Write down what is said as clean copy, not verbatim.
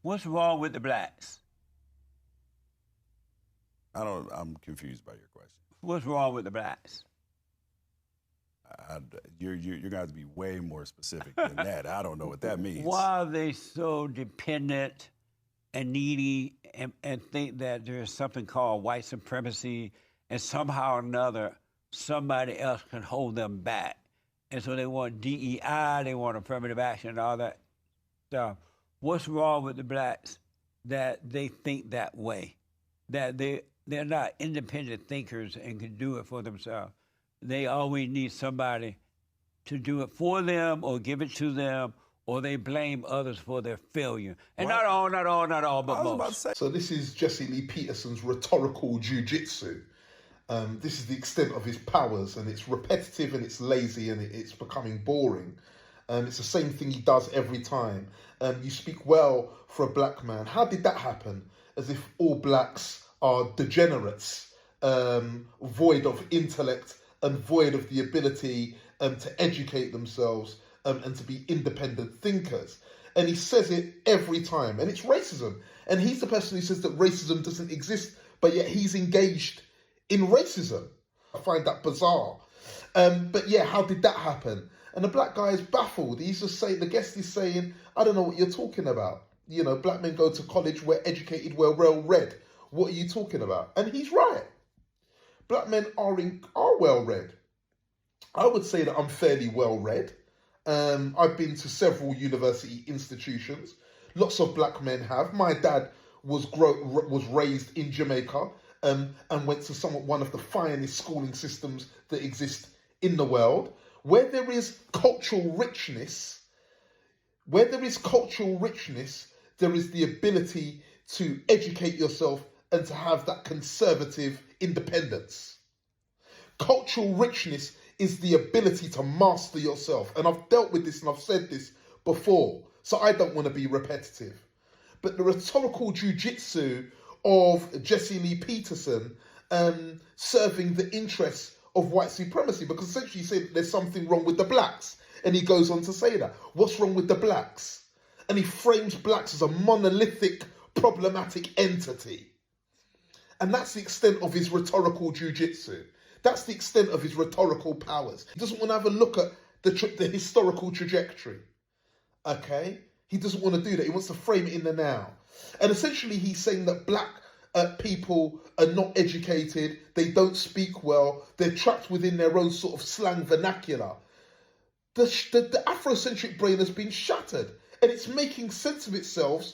What's wrong with the blacks? I'm confused by your question. What's wrong with the blacks? You're gonna have to be way more specific than that. I don't know what that means. Why are they so dependent and needy and think that there's something called white supremacy and somehow or another somebody else can hold them back? And so they want DEI, they want affirmative action and all that stuff. What's wrong with the blacks that they think that way? That they're not independent thinkers and can do it for themselves. They always need somebody to do it for them or give it to them, or they blame others for their failure. And not all, but most. So this is Jesse Lee Peterson's rhetorical jiu-jitsu. This is the extent of his powers, and it's repetitive and it's lazy and it's becoming boring. It's the same thing he does every time. You speak well for a black man. How did that happen? As if all blacks are degenerates, void of intellect and void of the ability to educate themselves and to be independent thinkers. And he says it every time, and it's racism. And he's the person who says that racism doesn't exist, but yet he's engaged in racism. I find that bizarre. But yeah, how did that happen? And the black guy is baffled. He's just saying, the guest is saying, I don't know what you're talking about. You know, black men go to college, we're educated, we're well read. What are you talking about? And he's right. Black men are well read. I would say that I'm fairly well read. I've been to several university institutions. Lots of black men have. My dad was raised in Jamaica and went to one of the finest schooling systems that exist in the world. Where there is cultural richness, there is the ability to educate yourself and to have that conservative independence. Cultural richness is the ability to master yourself. And I've dealt with this and I've said this before, so I don't want to be repetitive. But the rhetorical jiu-jitsu of Jesse Lee Peterson serving the interests of white supremacy, because essentially he said there's something wrong with the blacks. And he goes on to say that. What's wrong with the blacks? And he frames blacks as a monolithic, problematic entity. And that's the extent of his rhetorical jiu-jitsu. That's the extent of his rhetorical powers. He doesn't want to have a look at the historical trajectory. Okay? He doesn't want to do that. He wants to frame it in the now. And essentially he's saying that black people are not educated, they don't speak well, they're trapped within their own sort of slang vernacular. The Afrocentric brain has been shattered, and it's making sense of itself